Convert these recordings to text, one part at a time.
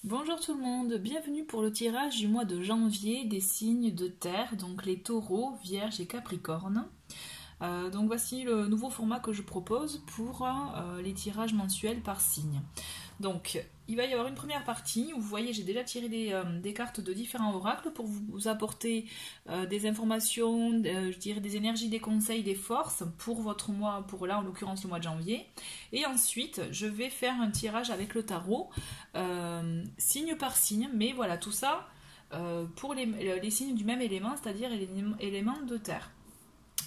Bonjour tout le monde, bienvenue pour le tirage du mois de janvier des signes de terre, donc les taureaux, vierges et capricornes. Donc voici le nouveau format que je propose pour les tirages mensuels par signe. Donc il va y avoir une première partie où vous voyez j'ai déjà tiré des cartes de différents oracles pour vous apporter des informations, je dirais des énergies, des conseils, des forces pour votre mois, pour là en l'occurrence le mois de janvier. Et ensuite je vais faire un tirage avec le tarot, signe par signe, mais voilà tout ça pour les signes du même élément, c'est-à-dire l'élément de terre.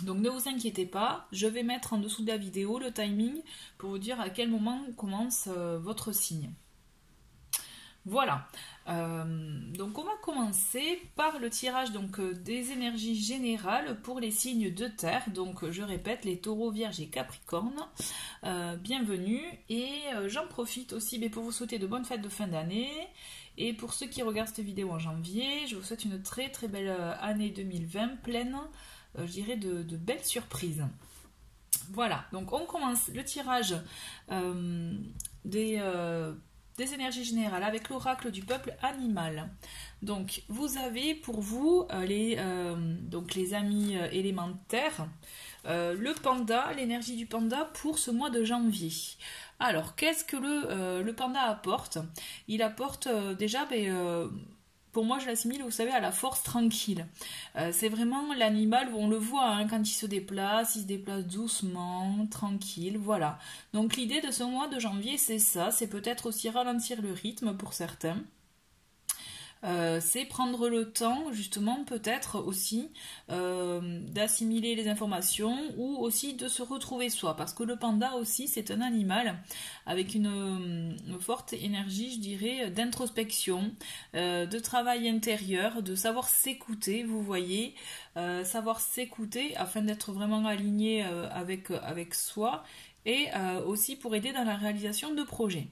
Donc ne vous inquiétez pas, je vais mettre en dessous de la vidéo le timing pour vous dire à quel moment commence votre signe. Voilà, donc on va commencer par le tirage des énergies générales pour les signes de terre. Donc je répète, les taureaux, vierges et capricornes, bienvenue. Et j'en profite aussi pour vous souhaiter de bonnes fêtes de fin d'année. Et pour ceux qui regardent cette vidéo en janvier, je vous souhaite une très très belle année 2020 pleine, je dirais, de belles surprises. Voilà, donc on commence le tirage des énergies générales avec l'oracle du peuple animal. Donc vous avez pour vous les amis élémentaires, le panda, l'énergie du panda pour ce mois de janvier. Alors qu'est-ce que le panda apporte? Il apporte déjà pour moi, je l'assimile, vous savez, à la force tranquille. C'est vraiment l'animal où on le voit quand il se déplace doucement, tranquille, voilà. Donc l'idée de ce mois de janvier, c'est ça, c'est peut-être aussi ralentir le rythme pour certains. C'est prendre le temps justement peut-être aussi d'assimiler les informations ou aussi de se retrouver soi, parce que le panda aussi c'est un animal avec une forte énergie, je dirais, d'introspection, de travail intérieur, de savoir s'écouter, vous voyez, savoir s'écouter afin d'être vraiment aligné avec soi et aussi pour aider dans la réalisation de projets.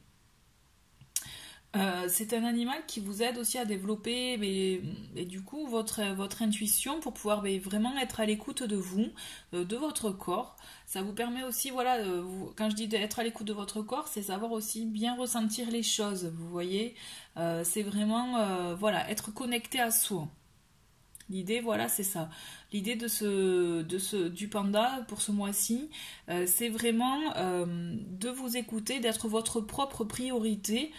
C'est un animal qui vous aide aussi à développer du coup votre intuition pour pouvoir vraiment être à l'écoute de vous, de votre corps. Ça vous permet aussi, voilà, quand je dis d'être à l'écoute de votre corps, c'est savoir aussi bien ressentir les choses, vous voyez. C'est vraiment, voilà, être connecté à soi. L'idée, voilà, c'est ça. L'idée du panda pour ce mois-ci, c'est vraiment de vous écouter, d'être votre propre priorité,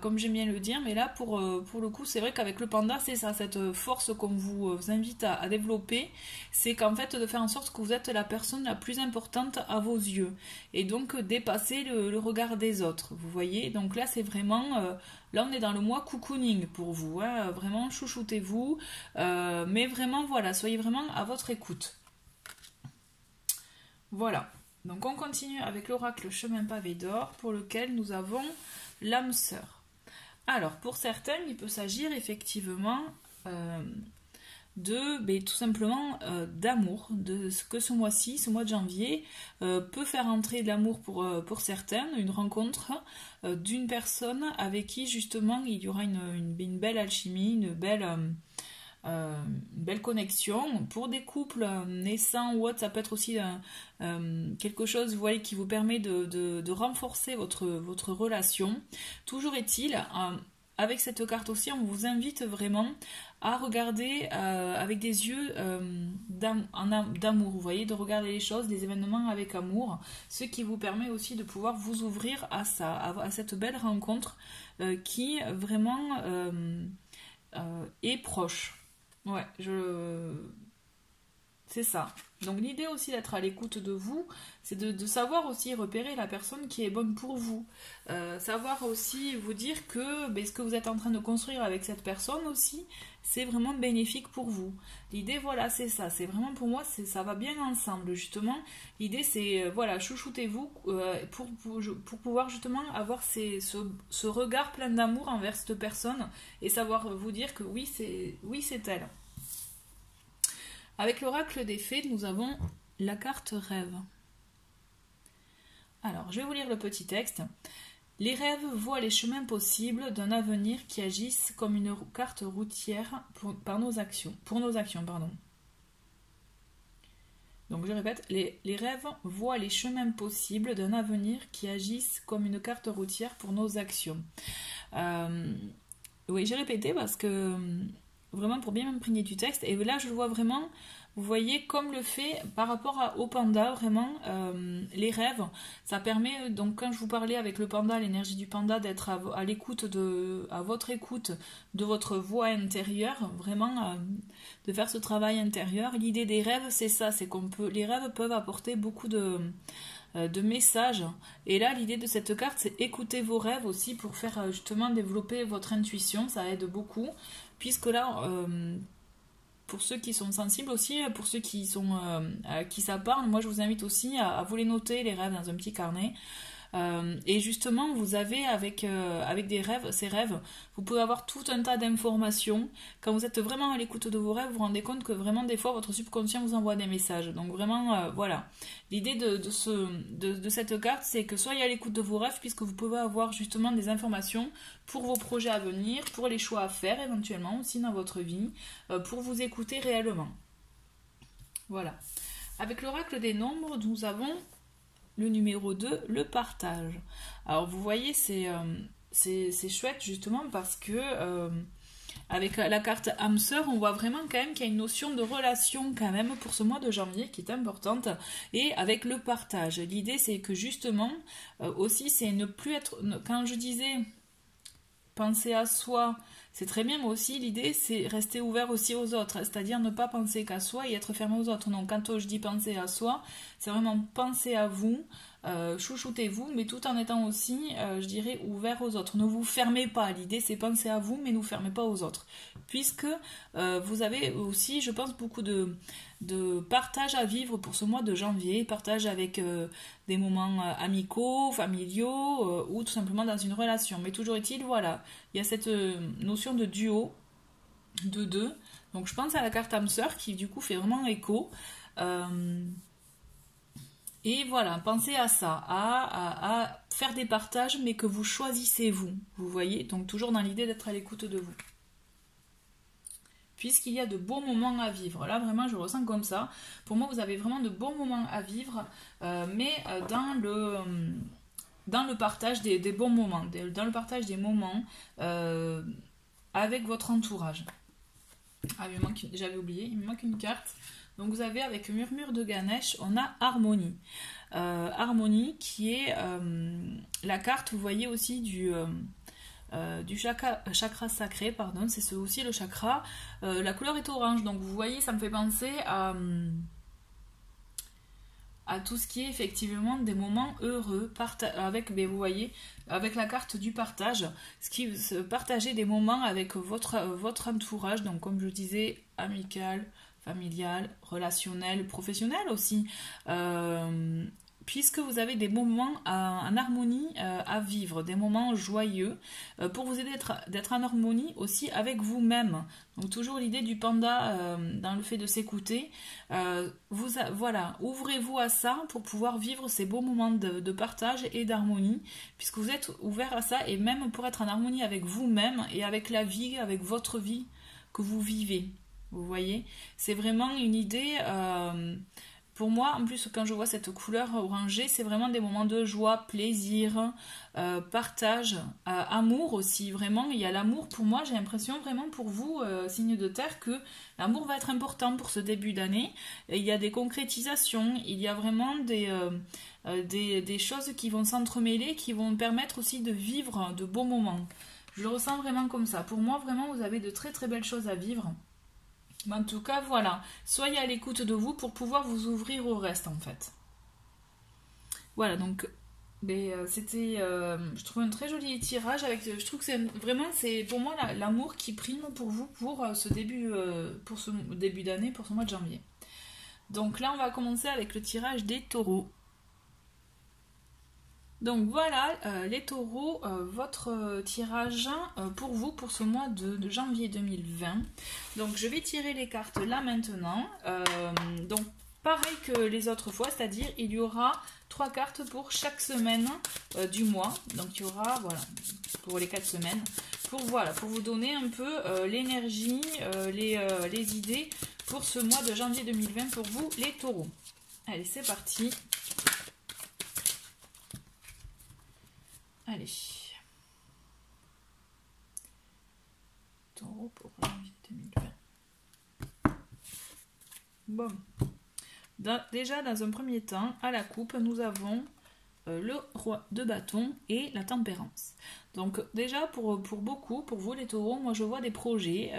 comme j'aime bien le dire. Mais là, pour le coup, c'est vrai qu'avec le panda, c'est ça, cette force qu'on vous invite à développer, c'est qu'en fait, de faire en sorte que vous êtes la personne la plus importante à vos yeux. Et donc, dépasser le regard des autres, vous voyez. Donc là, c'est vraiment... là, on est dans le mois cocooning pour vous, hein, vraiment chouchoutez-vous, mais vraiment, voilà, soyez vraiment à votre écoute. Voilà, donc on continue avec l'oracle chemin pavé d'or pour lequel nous avons l'âme sœur. Alors, pour certains, il peut s'agir effectivement tout simplement d'amour, de ce que ce mois-ci, ce mois de janvier, peut faire entrer de l'amour pour certains, une rencontre d'une personne avec qui justement il y aura une belle alchimie, une belle connexion. Pour des couples naissants ou autres, ça peut être aussi quelque chose, vous voyez, qui vous permet de renforcer votre relation. Toujours est-il, avec cette carte aussi, on vous invite vraiment à regarder avec des yeux d'amour, vous voyez, de regarder les choses, les événements avec amour, ce qui vous permet aussi de pouvoir vous ouvrir à ça, à cette belle rencontre qui vraiment est proche. Ouais, c'est ça. Donc l'idée aussi d'être à l'écoute de vous, c'est de savoir aussi repérer la personne qui est bonne pour vous. Savoir aussi vous dire que ce que vous êtes en train de construire avec cette personne aussi, c'est vraiment bénéfique pour vous. L'idée, voilà, c'est ça. C'est vraiment pour moi, ça va bien ensemble, justement. L'idée, c'est, voilà, chouchoutez-vous pour pouvoir justement avoir ce regard plein d'amour envers cette personne et savoir vous dire que oui, c'est elle. Avec l'oracle des fées, nous avons la carte rêve. Alors, je vais vous lire le petit texte. Les rêves voient les chemins possibles d'un avenir qui agissent comme une carte routière pour nos actions. Donc je répète, les rêves voient les chemins possibles d'un avenir qui agissent comme une carte routière pour nos actions. Oui, j'ai répété parce que vraiment pour bien m'imprégner du texte. Et là, je le vois vraiment, vous voyez, comme le fait par rapport au panda, vraiment, les rêves. Ça permet, donc quand je vous parlais avec le panda, l'énergie du panda, d'être à l'écoute à votre écoute de votre voix intérieure, vraiment de faire ce travail intérieur. L'idée des rêves, c'est ça, c'est les rêves peuvent apporter beaucoup de messages. Et là, l'idée de cette carte, c'est écouter vos rêves aussi pour faire justement développer votre intuition. Ça aide beaucoup, puisque là, pour ceux qui sont sensibles aussi, pour ceux à qui ça parle, moi je vous invite aussi à vous les noter, les rêves, dans un petit carnet. Et justement, vous avez avec ces rêves, vous pouvez avoir tout un tas d'informations. Quand vous êtes vraiment à l'écoute de vos rêves, vous vous rendez compte que vraiment des fois votre subconscient vous envoie des messages. Donc vraiment, voilà. L'idée de cette carte, c'est que soyez à l'écoute de vos rêves, puisque vous pouvez avoir justement des informations pour vos projets à venir, pour les choix à faire éventuellement aussi dans votre vie, pour vous écouter réellement. Voilà. Avec l'oracle des nombres, nous avons le numéro 2, le partage. Alors vous voyez, c'est chouette justement parce que avec la carte âme sœur, on voit vraiment quand même qu'il y a une notion de relation quand même pour ce mois de janvier qui est importante, et avec le partage. L'idée c'est que justement aussi c'est ne plus être, quand je disais penser à soi, c'est très bien, mais aussi l'idée c'est rester ouvert aussi aux autres, c'est-à-dire ne pas penser qu'à soi et être fermé aux autres. Donc quand je dis penser à soi, c'est vraiment penser à vous, chouchoutez-vous, mais tout en étant aussi, je dirais, ouvert aux autres. Ne vous fermez pas, l'idée c'est penser à vous, mais ne vous fermez pas aux autres. Puisque vous avez aussi, je pense, beaucoup de partage à vivre pour ce mois de janvier, partage avec des moments amicaux, familiaux, ou tout simplement dans une relation. Mais toujours est-il, voilà, il y a cette notion de duo, de deux. Donc je pense à la carte âme sœur qui du coup fait vraiment écho. Et voilà, pensez à ça, à faire des partages, mais que vous choisissez vous voyez, donc toujours dans l'idée d'être à l'écoute de vous. Puisqu'il y a de beaux moments à vivre, là vraiment je ressens comme ça. Pour moi, vous avez vraiment de bons moments à vivre, mais dans le partage des bons moments, dans le partage des moments avec votre entourage. Ah, j'avais oublié, il me manque une carte. Donc vous avez avec Murmure de Ganesh, on a Harmonie. Harmonie qui est la carte, vous voyez aussi du chakra sacré, pardon, c'est aussi le chakra. La couleur est orange, donc vous voyez, ça me fait penser à tout ce qui est effectivement des moments heureux, vous voyez, avec la carte du partage, partager des moments avec votre entourage, donc comme je disais, amical, familial, relationnel, professionnel aussi, puisque vous avez des moments en harmonie à vivre, des moments joyeux, pour vous aider d'être en harmonie aussi avec vous-même. Donc toujours l'idée du panda dans le fait de s'écouter. Voilà, ouvrez-vous à ça pour pouvoir vivre ces beaux moments de partage et d'harmonie, puisque vous êtes ouvert à ça, et même pour être en harmonie avec vous-même et avec la vie, avec votre vie que vous vivez. Vous voyez, c'est vraiment une idée, pour moi, en plus quand je vois cette couleur orangée, c'est vraiment des moments de joie, plaisir, partage, amour aussi, vraiment, il y a l'amour. Pour moi, j'ai l'impression vraiment pour vous, signe de terre, que l'amour va être important pour ce début d'année. Il y a des concrétisations, il y a vraiment des choses qui vont s'entremêler, qui vont permettre aussi de vivre de beaux moments. Je le ressens vraiment comme ça. Pour moi, vraiment, vous avez de très très belles choses à vivre. Mais en tout cas, voilà, soyez à l'écoute de vous pour pouvoir vous ouvrir au reste, en fait. Voilà, donc, c'était, je trouve un très joli tirage. Je trouve que c'est pour moi l'amour qui prime pour vous pour ce début d'année, pour ce mois de janvier. Donc là, on va commencer avec le tirage des taureaux. Donc voilà, les taureaux, votre tirage pour vous pour ce mois de janvier 2020. Donc je vais tirer les cartes là maintenant. Donc pareil que les autres fois, c'est-à-dire il y aura 3 cartes pour chaque semaine du mois. Donc il y aura, voilà, pour les 4 semaines, pour vous donner un peu l'énergie, les idées pour ce mois de janvier 2020 pour vous les taureaux. Allez, c'est parti. Allez. Taureau pour janvier 2020. Bon. Déjà, dans un premier temps, à la coupe, nous avons le roi de bâton et la tempérance. Donc déjà, pour beaucoup, pour vous les taureaux, moi je vois des projets,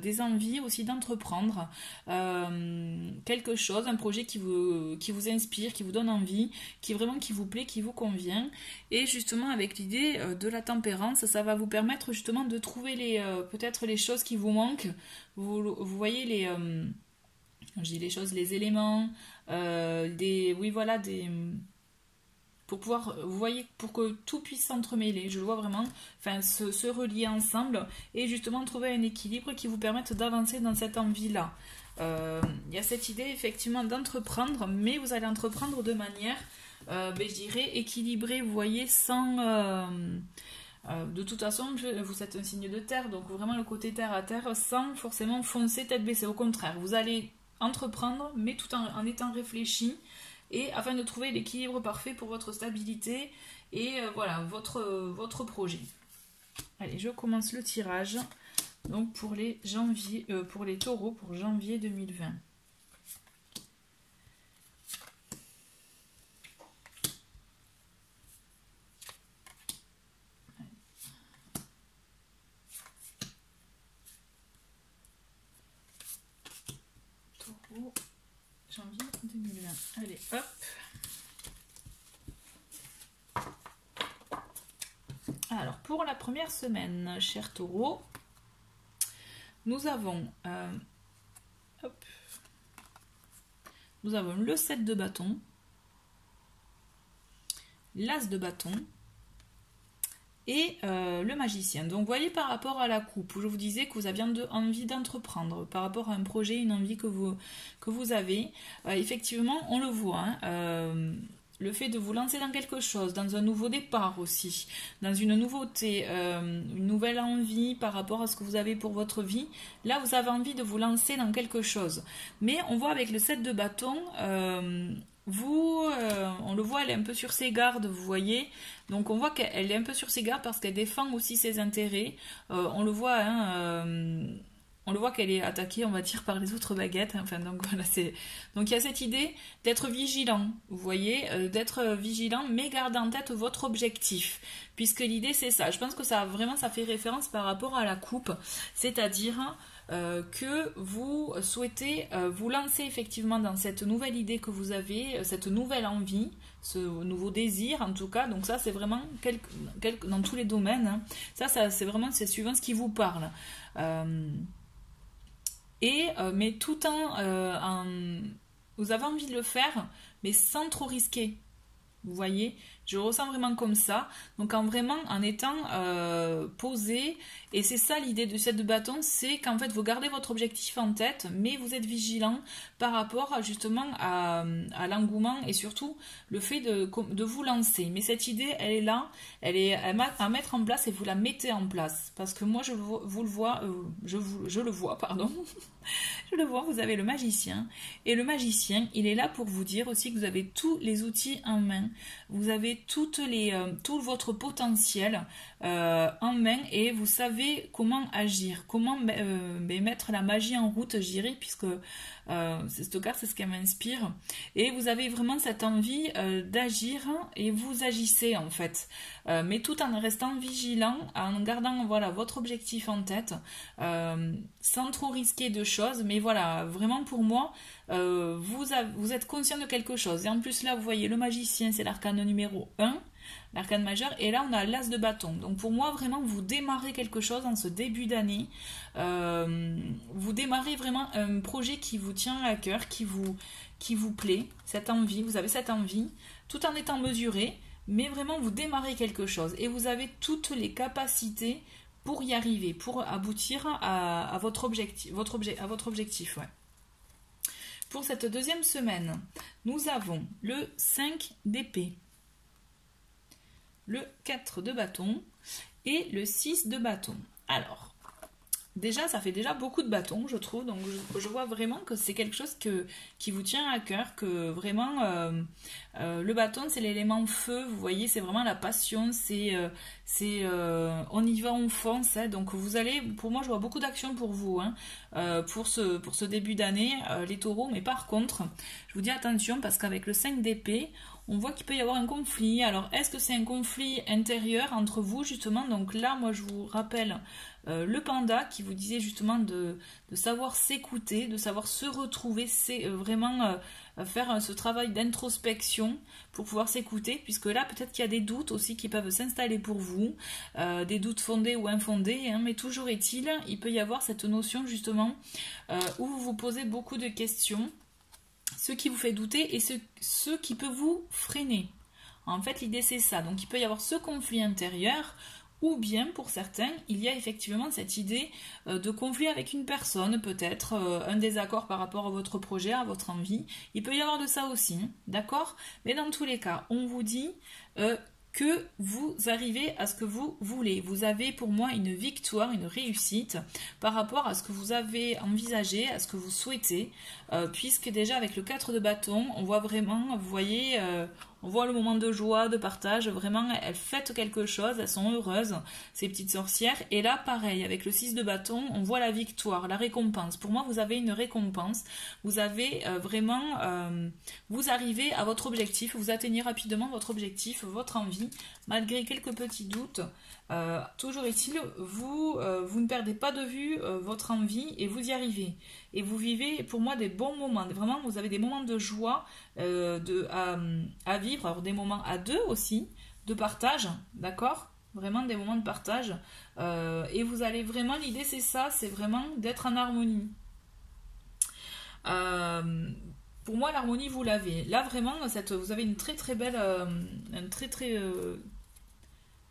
des envies aussi d'entreprendre quelque chose, un projet qui vous inspire, qui vous donne envie, qui vous plaît, qui vous convient. Et justement, avec l'idée de la tempérance, ça va vous permettre justement de trouver peut-être les choses qui vous manquent. Vous voyez je dis les choses, les éléments, pour pouvoir, vous voyez, pour que tout puisse s'entremêler, je le vois vraiment, enfin, se relier ensemble et justement trouver un équilibre qui vous permette d'avancer dans cette envie-là. Il y a cette idée effectivement d'entreprendre, mais vous allez entreprendre de manière, je dirais, équilibrée, vous voyez, sans... de toute façon, vous êtes un signe de terre, donc vraiment le côté terre à terre, sans forcément foncer tête baissée. Au contraire, vous allez entreprendre, mais tout en étant réfléchi, et afin de trouver l'équilibre parfait pour votre stabilité et voilà, votre projet. Allez, je commence le tirage. Donc pour les taureaux pour janvier 2020. Taureau, janvier 2020. Allez, hop. Alors, pour la première semaine, cher taureau, nous avons, le 7 de bâton, l'as de bâton et le magicien. Donc, vous voyez par rapport à la coupe, où je vous disais que vous aviez envie d'entreprendre, par rapport à un projet, une envie que vous avez, effectivement, on le voit, hein, le fait de vous lancer dans quelque chose, dans un nouveau départ aussi, dans une nouveauté, une nouvelle envie par rapport à ce que vous avez pour votre vie, là vous avez envie de vous lancer dans quelque chose. Mais on voit avec le 7 de bâton, on le voit, elle est un peu sur ses gardes, vous voyez. Donc on voit qu'elle est un peu sur ses gardes parce qu'elle défend aussi ses intérêts. On le voit, hein, on le voit qu'elle est attaquée, on va dire, par les autres baguettes. Enfin, donc voilà, donc il y a cette idée d'être vigilant, vous voyez, d'être vigilant, mais garder en tête votre objectif. Puisque l'idée, c'est ça. Je pense que ça fait référence par rapport à la coupe. C'est-à-dire que vous souhaitez vous lancer effectivement dans cette nouvelle idée que vous avez, cette nouvelle envie, ce nouveau désir en tout cas. Donc ça, c'est vraiment dans tous les domaines. Hein. Ça c'est suivant ce qui vous parle. Mais tout vous avez envie de le faire, mais sans trop risquer. Vous voyez, je ressens vraiment comme ça. Donc en étant posé, et c'est ça l'idée de 7 de bâton, c'est qu'en fait vous gardez votre objectif en tête, mais vous êtes vigilant par rapport justement à l'engouement et surtout le fait de vous lancer. Mais cette idée, elle est là, elle est à mettre en place et vous la mettez en place. Parce que moi je le vois, pardon. Je le vois, vous avez le magicien. Et le magicien, il est là pour vous dire aussi que vous avez tous les outils en main. Vous avez tout votre potentiel en main et vous savez comment agir, comment mettre la magie en route, je dirais, puisque cette carte, c'est ce qu'elle m'inspire. Et vous avez vraiment cette envie d'agir et vous agissez en fait. Mais tout en restant vigilant, en gardant voilà, votre objectif en tête, sans trop risquer de choses. Mais voilà, vraiment pour moi, vous êtes conscient de quelque chose. Et en plus là, vous voyez, le magicien, c'est l'arcane numéro 1. L'arcane majeur, et là on a l'as de bâton. Donc pour moi vraiment vous démarrez quelque chose en ce début d'année, vous démarrez vraiment un projet qui vous tient à cœur, qui vous plaît, cette envie, vous avez cette envie, tout en étant mesuré, mais vraiment vous démarrez quelque chose et vous avez toutes les capacités pour y arriver, pour aboutir à votre objectif. Ouais. Pour cette deuxième semaine, nous avons le 5 d'épée, le 4 de bâton et le 6 de bâton. Alors, déjà, ça fait déjà beaucoup de bâtons, je trouve. Donc, je vois vraiment que c'est quelque chose qui vous tient à cœur, que vraiment, le bâton, c'est l'élément feu. Vous voyez, c'est vraiment la passion. On y va, on fonce. Hein. Donc, vous allez, pour moi, je vois beaucoup d'actions pour vous, hein, pour ce début d'année, les taureaux. Mais par contre, je vous dis attention, parce qu'avec le 5 d'épée, on voit qu'il peut y avoir un conflit. Alors, est-ce que c'est un conflit intérieur entre vous, justement? Donc là, moi, je vous rappelle le panda qui vous disait justement de savoir s'écouter, de savoir se retrouver, c'est vraiment faire ce travail d'introspection pour pouvoir s'écouter, puisque là, peut-être qu'il y a des doutes aussi qui peuvent s'installer pour vous, des doutes fondés ou infondés, hein, mais toujours est-il, il peut y avoir cette notion justement où vous vous posez beaucoup de questions, ce qui vous fait douter et ce qui peut vous freiner. En fait, l'idée c'est ça. Donc, il peut y avoir ce conflit intérieur, ou bien pour certains, il y a effectivement cette idée de conflit avec une personne, peut-être un désaccord par rapport à votre projet, à votre envie. Il peut y avoir de ça aussi, hein, d'accord? Mais dans tous les cas, on vous dit que vous arrivez à ce que vous voulez. Vous avez pour moi une victoire, une réussite par rapport à ce que vous avez envisagé, à ce que vous souhaitez, puisque déjà avec le 4 de bâton, on voit vraiment, vous voyez, on voit le moment de joie, de partage, vraiment elles fêtent quelque chose, elles sont heureuses, ces petites sorcières. Et là pareil, avec le 6 de bâton, on voit la victoire, la récompense. Pour moi, vous avez une récompense, vous avez vraiment, vous arrivez à votre objectif, vous atteignez rapidement votre objectif, votre envie, malgré quelques petits doutes. Toujours est-il, vous ne perdez pas de vue votre envie et vous y arrivez. Et vous vivez pour moi des bons moments, vraiment vous avez des moments de joie à vivre, alors des moments à deux aussi, de partage, d'accord? Vraiment des moments de partage. Et vous allez vraiment, l'idée c'est ça, c'est vraiment d'être en harmonie. Pour moi l'harmonie vous l'avez. Là vraiment, vous avez une très très belle, un très très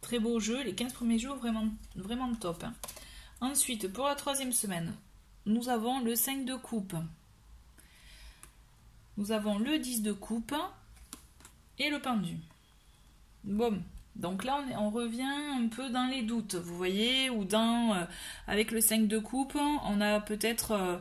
très beau jeu, les 15 premiers jours vraiment, vraiment top. Hein. Ensuite, pour la troisième semaine, nous avons le 5 de coupe. Nous avons le 10 de coupe et le pendu. Bon, donc là on revient un peu dans les doutes, vous voyez, ou dans avec le 5 de coupe, on a peut-être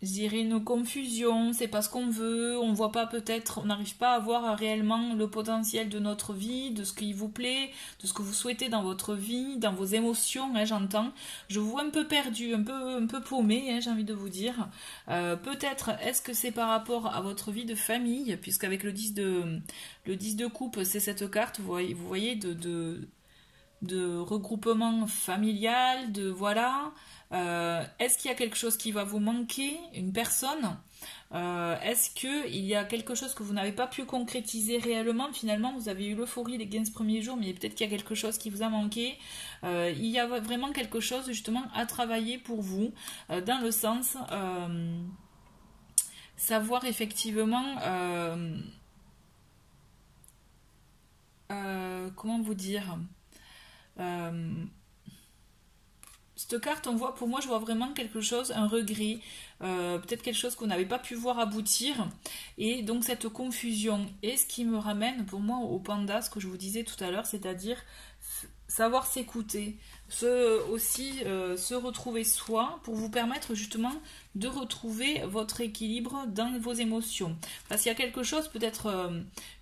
je dirais une confusion, c'est pas ce qu'on veut, on voit pas peut-être, on n'arrive pas à voir réellement le potentiel de notre vie, de ce qui vous plaît, de ce que vous souhaitez dans votre vie, dans vos émotions, hein, j'entends. Je vous vois un peu perdu, un peu paumé, hein, j'ai envie de vous dire. Peut-être, est-ce que c'est par rapport à votre vie de famille, puisqu'avec le 10 de coupe, c'est cette carte, vous voyez de regroupement familial, de voilà. Est-ce qu'il y a quelque chose qui va vous manquer, une personne? Est-ce qu'il y a quelque chose que vous n'avez pas pu concrétiser réellement? Finalement, vous avez eu l'euphorie les 15 premiers jours, mais peut-être qu'il y a quelque chose qui vous a manqué. Il y a vraiment quelque chose justement à travailler pour vous, dans le sens savoir effectivement comment vous dire cette carte, on voit, pour moi, je vois vraiment quelque chose, un regret, peut-être quelque chose qu'on n'avait pas pu voir aboutir, et donc cette confusion. Et ce qui me ramène, pour moi, au panda, ce que je vous disais tout à l'heure, c'est-à-dire savoir s'écouter, se retrouver soi, pour vous permettre justement de retrouver votre équilibre dans vos émotions. Parce qu'il y a quelque chose, peut-être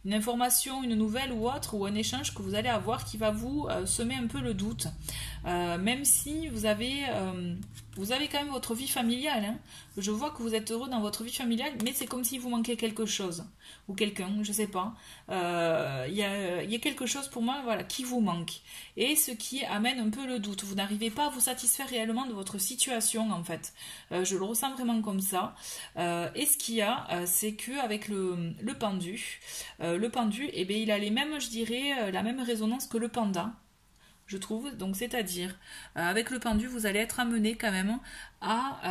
une information, une nouvelle ou autre, ou un échange que vous allez avoir qui va vous semer un peu le doute. Même si vous avez quand même votre vie familiale. Hein. Je vois que vous êtes heureux dans votre vie familiale, mais c'est comme si vous manquait quelque chose. Ou quelqu'un, je sais pas. Il y a quelque chose pour moi voilà, qui vous manque. Et ce qui amène un peu le doute. Vous n'arrivez pas à vous satisfaire réellement de votre situation, en fait. Je le ressens vraiment comme ça. Et ce qu'il y a, c'est qu'avec le pendu, eh bien, il a les mêmes, je dirais, la même résonance que le panda. Je trouve, donc c'est-à-dire, avec le pendu, vous allez être amené quand même à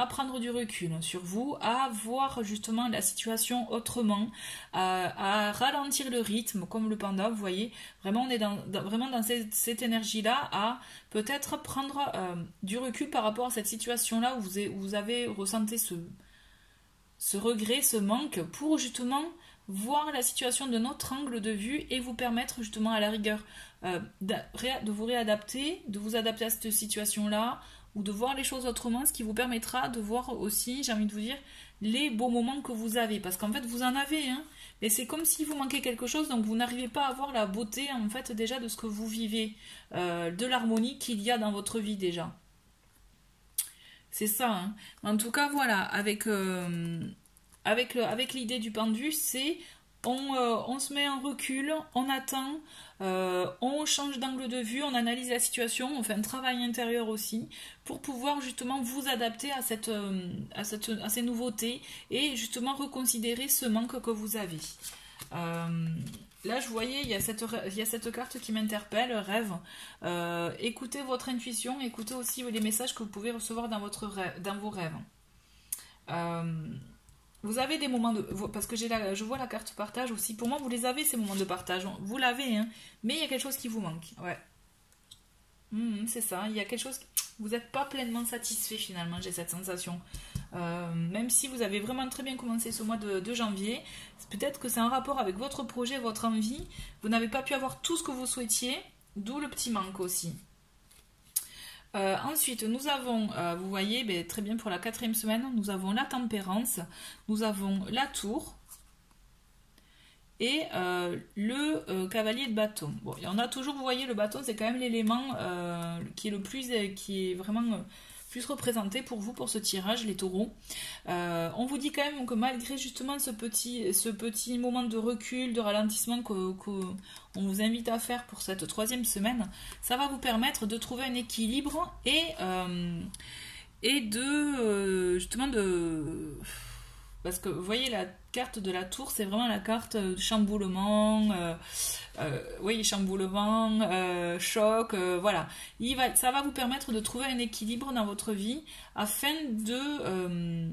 prendre du recul sur vous, à voir justement la situation autrement, à ralentir le rythme, comme le panda, vous voyez, vraiment on est vraiment dans cette énergie-là, à peut-être prendre du recul par rapport à cette situation-là où vous avez ressenti ce regret, ce manque, pour justement voir la situation d'un autre angle de vue et vous permettre justement à la rigueur de vous réadapter, de vous adapter à cette situation-là ou de voir les choses autrement, ce qui vous permettra de voir aussi, j'ai envie de vous dire, les beaux moments que vous avez. Parce qu'en fait, vous en avez, hein, mais c'est comme si vous manquait quelque chose, donc vous n'arrivez pas à voir la beauté, en fait, déjà de ce que vous vivez, de l'harmonie qu'il y a dans votre vie déjà. C'est ça, hein. En tout cas, voilà, avec l'idée du pendu, c'est on se met en recul, on attend, on change d'angle de vue, on analyse la situation, on fait un travail intérieur aussi pour pouvoir justement vous adapter à ces nouveautés et justement reconsidérer ce manque que vous avez. Là, je voyais, il y a cette carte qui m'interpelle, rêve. Écoutez votre intuition, écoutez aussi les messages que vous pouvez recevoir dans vos rêves. Vous avez des moments de... Parce que je vois la carte partage aussi. Pour moi, vous les avez, ces moments de partage. Vous l'avez, hein. Mais il y a quelque chose qui vous manque. Ouais. C'est ça. Il y a quelque chose... Vous n'êtes pas pleinement satisfait, finalement, j'ai cette sensation. Même si vous avez vraiment très bien commencé ce mois de janvier, peut-être que c'est en rapport avec votre projet, votre envie. Vous n'avez pas pu avoir tout ce que vous souhaitiez, d'où le petit manque aussi. Ensuite, nous avons, vous voyez, très bien pour la 4e semaine, nous avons la tempérance, nous avons la tour et le cavalier de bâton. Bon, il y en a toujours, vous voyez, le bâton, c'est quand même l'élément qui est vraiment plus représenté pour vous pour ce tirage, les taureaux. On vous dit quand même que malgré justement ce petit moment de recul, de ralentissement qu'on vous invite à faire pour cette 3e semaine, ça va vous permettre de trouver un équilibre et justement de... Parce que vous voyez, la carte de la tour, c'est vraiment la carte chamboulement, oui, chamboulement, choc, voilà. Ça va vous permettre de trouver un équilibre dans votre vie afin de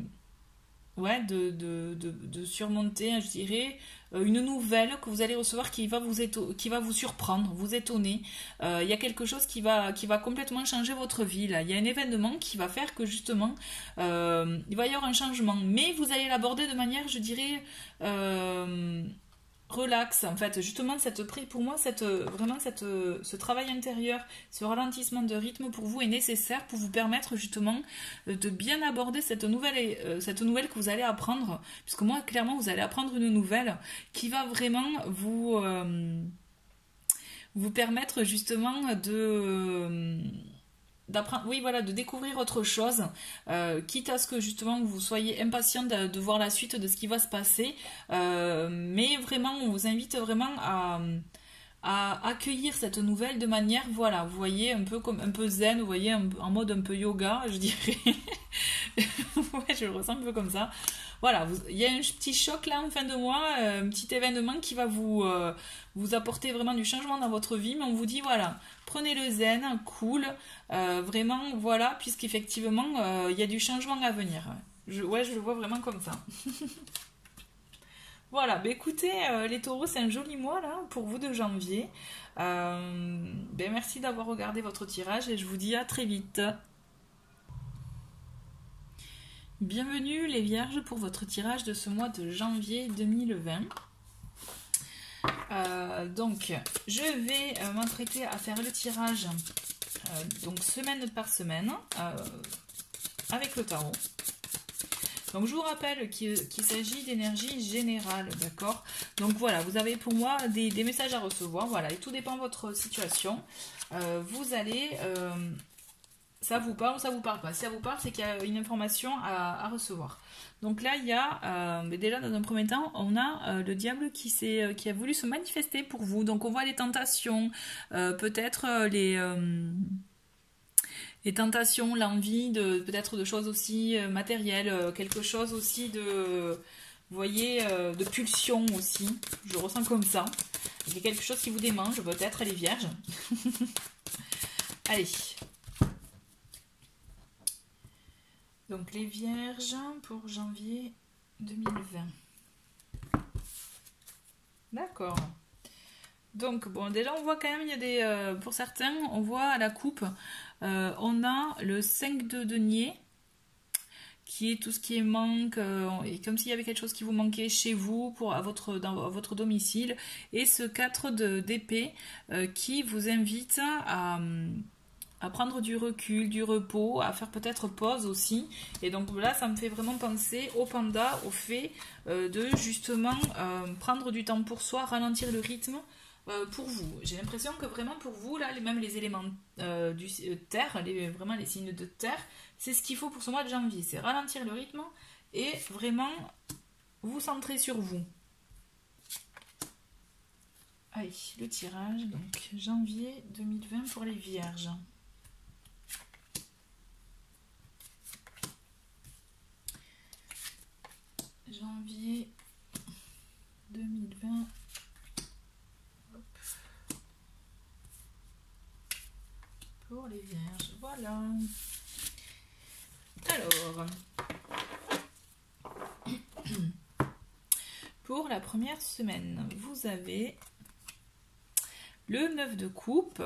surmonter, je dirais, une nouvelle que vous allez recevoir qui va vous surprendre, vous étonner. Il y a quelque chose qui va complètement changer votre vie, là. Il y a un événement qui va faire que, justement, il va y avoir un changement. Mais vous allez l'aborder de manière, je dirais, relax, en fait. Justement, pour moi, ce travail intérieur, ce ralentissement de rythme pour vous est nécessaire pour vous permettre justement de bien aborder cette nouvelle que vous allez apprendre, puisque moi, clairement, vous allez apprendre une nouvelle qui va vraiment vous permettre justement d'apprendre, oui, voilà, de découvrir autre chose, quitte à ce que justement vous soyez impatient de voir la suite de ce qui va se passer, mais vraiment on vous invite vraiment à accueillir cette nouvelle de manière, voilà, vous voyez, un peu zen, vous voyez, en mode un peu yoga, je dirais. Ouais, je le ressens un peu comme ça. Voilà, il y a un petit choc là en fin de mois, un petit événement qui va vous apporter vraiment du changement dans votre vie, mais on vous dit, voilà, prenez le zen, cool, vraiment, voilà, puisqu'effectivement, il y a du changement à venir. Je le vois vraiment comme ça. Voilà, écoutez, les taureaux, c'est un joli mois là pour vous de janvier. Merci d'avoir regardé votre tirage et je vous dis à très vite. Bienvenue les vierges pour votre tirage de ce mois de janvier 2020. Donc, je vais m'apprêter à faire le tirage donc semaine par semaine avec le tarot. Donc, je vous rappelle qu'il s'agit d'énergie générale, d'accord? Donc, voilà, vous avez pour moi des messages à recevoir, voilà, et tout dépend de votre situation. Vous allez... ça vous parle ou ça vous parle pas? Si ça vous parle, c'est qu'il y a une information à recevoir. Donc là, il y a, déjà dans un premier temps, on a le diable qui a voulu se manifester pour vous. Donc on voit les tentations, peut-être les tentations, l'envie peut-être de choses aussi matérielles, quelque chose aussi de, vous voyez, de pulsion aussi. Je ressens comme ça. Il y a quelque chose qui vous démange, peut-être les vierges. Allez. Donc les vierges pour janvier 2020. D'accord. Donc bon, déjà on voit quand même, il y a des, pour certains, on voit à la coupe, on a le 5 de denier qui est tout ce qui est manque, et comme s'il y avait quelque chose qui vous manquait chez vous, à votre domicile, et ce 4 d'épée qui vous invite à prendre du recul, du repos, à faire peut-être pause aussi. Et donc là, ça me fait vraiment penser au panda, au fait de justement prendre du temps pour soi, ralentir le rythme pour vous. J'ai l'impression que vraiment pour vous, là, même les éléments terre, vraiment les signes de terre, c'est ce qu'il faut pour ce mois de janvier. C'est ralentir le rythme et vraiment vous centrer sur vous. Allez, le tirage, donc janvier 2020 pour les vierges. Janvier 2020. Hop. Pour les vierges, voilà. Alors, pour la première semaine, vous avez le 9 de coupe.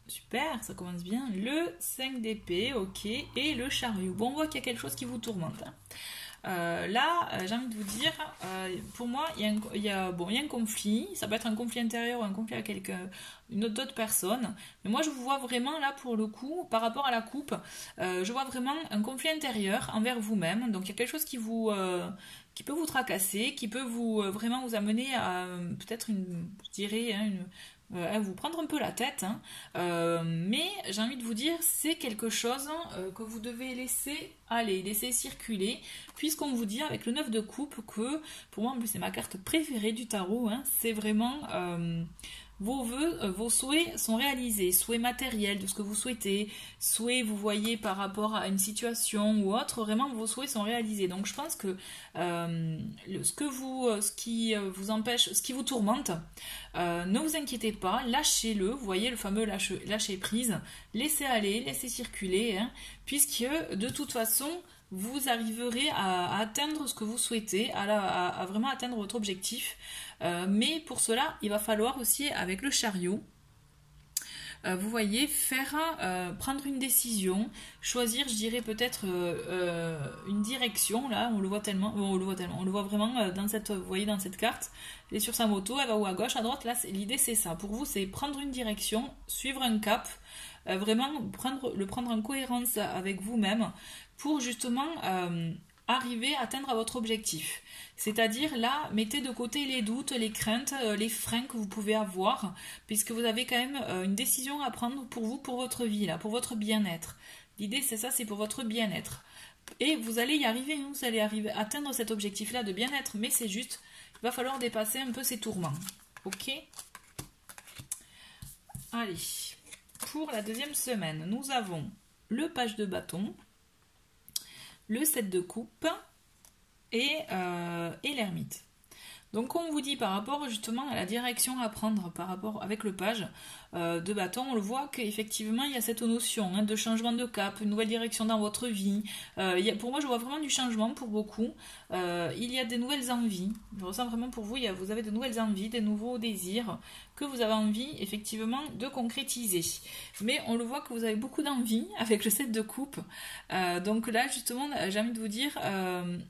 Super, ça commence bien. Le 5 d'épée, ok. Et le chariot. Bon, on voit qu'il y a quelque chose qui vous tourmente. Hein. Là, j'ai envie de vous dire, pour moi, il y a un conflit. Ça peut être un conflit intérieur ou un conflit avec une autre personne. Mais moi, je vous vois vraiment là, pour le coup, par rapport à la coupe, je vois vraiment un conflit intérieur envers vous-même. Donc, il y a quelque chose qui peut vous tracasser, qui peut vraiment vous amener à peut-être je dirais, vous prendre un peu la tête, hein. Mais j'ai envie de vous dire, c'est quelque chose que vous devez laisser aller, laisser circuler, puisqu'on vous dit avec le 9 de coupe que, pour moi en plus c'est ma carte préférée du tarot, hein, c'est vraiment vos vœux, vos souhaits sont réalisés, souhaits matériels de ce que vous souhaitez, souhaits vous voyez par rapport à une situation ou autre, vraiment vos souhaits sont réalisés. Donc je pense que ce qui vous empêche, ce qui vous tourmente, ne vous inquiétez pas, lâchez-le, vous voyez le fameux lâcher prise, laissez aller, laissez circuler, hein, puisque de toute façon vous arriverez à atteindre ce que vous souhaitez, à vraiment atteindre votre objectif. Mais pour cela, il va falloir aussi, avec le chariot, vous voyez, prendre une décision, choisir, je dirais peut-être une direction. Là, on le voit vraiment dans vous voyez, dans cette carte. Elle est sur sa moto, elle va ou à gauche, à droite. Là, l'idée c'est ça. Pour vous, c'est prendre une direction, suivre un cap, vraiment le prendre en cohérence avec vous-même pour justement arriver à atteindre votre objectif. C'est-à-dire là, mettez de côté les doutes, les craintes, les freins que vous pouvez avoir, puisque vous avez quand même une décision à prendre pour vous, pour votre vie, là, pour votre bien-être. L'idée c'est ça, c'est pour votre bien-être. Et vous allez y arriver, hein, vous allez arriver à atteindre cet objectif-là de bien-être, mais c'est juste, il va falloir dépasser un peu ces tourments. Ok ? Allez, pour la deuxième semaine, nous avons le page de bâton, le 7 de coupe et l'ermite. Donc on vous dit par rapport justement à la direction à prendre par rapport avec le page de bâton, on le voit qu'effectivement il y a cette notion de changement de cap, une nouvelle direction dans votre vie. Pour moi je vois vraiment du changement pour beaucoup. Il y a des nouvelles envies. Je ressens vraiment pour vous, vous avez de nouvelles envies, des nouveaux désirs que vous avez envie effectivement de concrétiser. Mais on le voit que vous avez beaucoup d'envie avec le 7 de coupe. Donc là justement j'ai envie de vous dire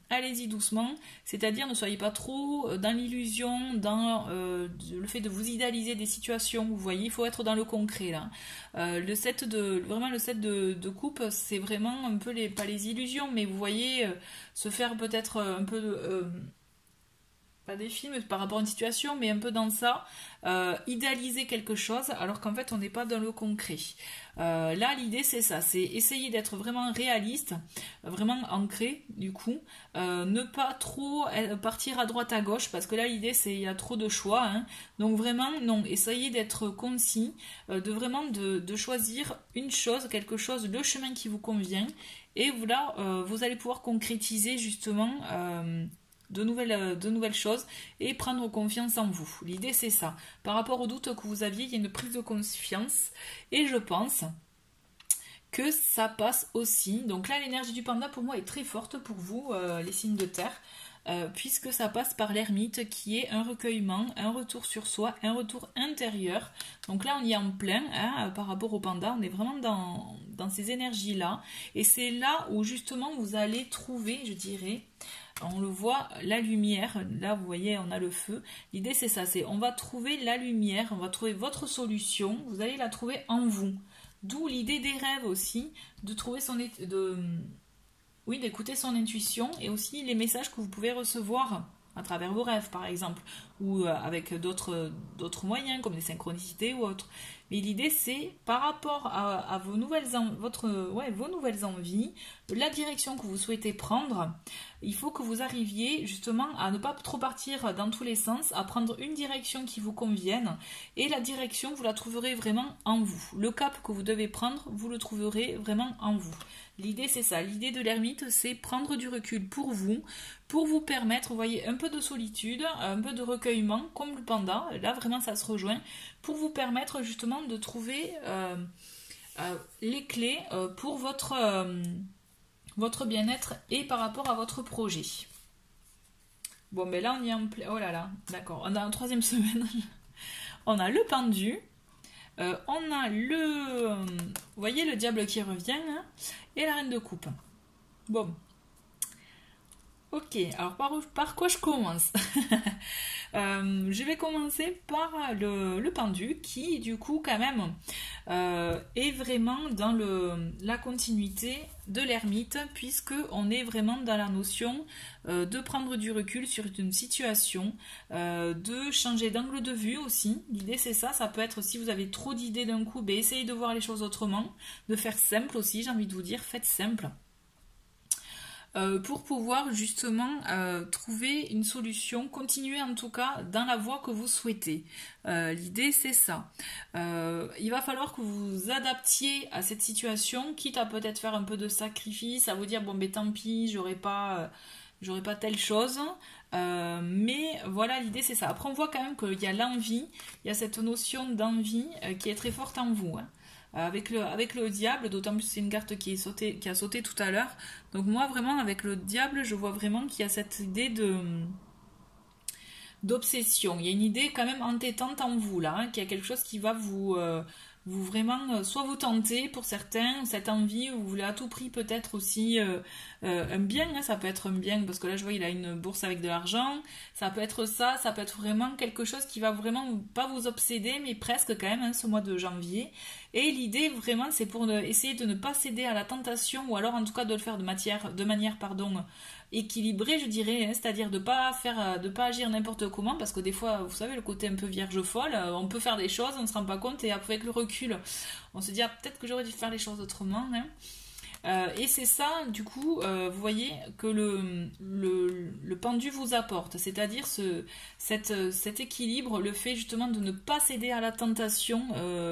allez-y doucement, c'est-à-dire ne soyez pas trop dans l'illusion, dans le fait de vous idéaliser des situations. Vous voyez, il faut être dans le concret là. Le 7 de coupe, c'est vraiment un peu pas les illusions, mais vous voyez se faire peut-être un peu pas des films par rapport à une situation, mais un peu dans ça, idéaliser quelque chose alors qu'en fait on n'est pas dans le concret. Là l'idée c'est ça, c'est essayer d'être vraiment réaliste, vraiment ancré du coup, ne pas trop partir à droite à gauche parce que là l'idée c'est il y a trop de choix, hein. Donc vraiment non, essayez d'être concis, de vraiment de choisir une chose, quelque chose, le chemin qui vous convient et là vous allez pouvoir concrétiser justement de nouvelles choses et prendre confiance en vous. L'idée c'est ça. Par rapport aux doutes que vous aviez, il y a une prise de confiance et je pense que ça passe aussi. Donc là l'énergie du panda pour moi est très forte pour vous les signes de terre. puisque ça passe par l'ermite qui est un recueillement, un retour sur soi, un retour intérieur. Donc là on y est en plein hein, par rapport au panda, on est vraiment dans ces énergies-là. Et c'est là où justement vous allez trouver, je dirais, on le voit, la lumière. Là vous voyez on a le feu. L'idée c'est ça, c'est on va trouver la lumière, on va trouver votre solution, vous allez la trouver en vous. D'où l'idée des rêves aussi, de trouver d'écouter son intuition et aussi les messages que vous pouvez recevoir à travers vos rêves par exemple, ou avec d'autres moyens comme des synchronicités ou autres. Mais l'idée c'est par rapport à vos nouvelles envies, la direction que vous souhaitez prendre, il faut que vous arriviez justement à ne pas trop partir dans tous les sens, à prendre une direction qui vous convienne, et la direction vous la trouverez vraiment en vous. Le cap que vous devez prendre, vous le trouverez vraiment en vous. L'idée c'est ça, l'idée de l'ermite c'est prendre du recul pour vous permettre, vous voyez, un peu de solitude, un peu de recueillement, comme le panda, là vraiment ça se rejoint, pour vous permettre justement de trouver les clés pour votre bien-être et par rapport à votre projet. Bon, mais là on y est en plein. Oh là là, d'accord. On a en troisième semaine. On a le pendu. On a vous voyez, le diable qui revient. Hein, et la reine de coupe. Bon. Ok, alors par quoi je commence? Je vais commencer par le pendu qui du coup quand même est vraiment dans la continuité de l'ermite, puisque on est vraiment dans la notion de prendre du recul sur une situation, de changer d'angle de vue aussi. L'idée c'est ça, ça peut être si vous avez trop d'idées d'un coup, ben, essayez de voir les choses autrement, de faire simple aussi, j'ai envie de vous dire, faites simple. Pour pouvoir justement trouver une solution, continuer en tout cas dans la voie que vous souhaitez. L'idée c'est ça. Il va falloir que vous vous adaptiez à cette situation, quitte à peut-être faire un peu de sacrifice, à vous dire bon ben tant pis, j'aurai pas telle chose. Mais voilà, l'idée c'est ça. Après on voit quand même qu'il y a l'envie, il y a cette notion d'envie qui est très forte en vous. Hein. Avec le diable, d'autant plus c'est une carte qui a sauté tout à l'heure. Donc moi vraiment avec le diable, je vois vraiment qu'il y a cette idée d'obsession. Il y a une idée quand même entêtante en vous là, hein, qu'il y a quelque chose qui va vous vraiment soit vous tenter pour certains, cette envie, ou vous voulez à tout prix peut-être aussi un bien, hein, ça peut être un bien parce que là je vois il a une bourse avec de l'argent, ça peut être ça, ça peut être vraiment quelque chose qui va vraiment pas vous obséder mais presque quand même hein, ce mois de janvier. Et l'idée vraiment c'est pour essayer de ne pas céder à la tentation, ou alors en tout cas de le faire de manière équilibrée je dirais, hein, c'est-à-dire de pas agir n'importe comment, parce que des fois vous savez le côté un peu vierge folle, on peut faire des choses, on ne se rend pas compte et après avec le recul on se dit ah, peut-être que j'aurais dû faire les choses autrement hein. Et c'est ça du coup vous voyez que le pendu vous apporte, c'est-à-dire cet équilibre, le fait justement de ne pas céder à la tentation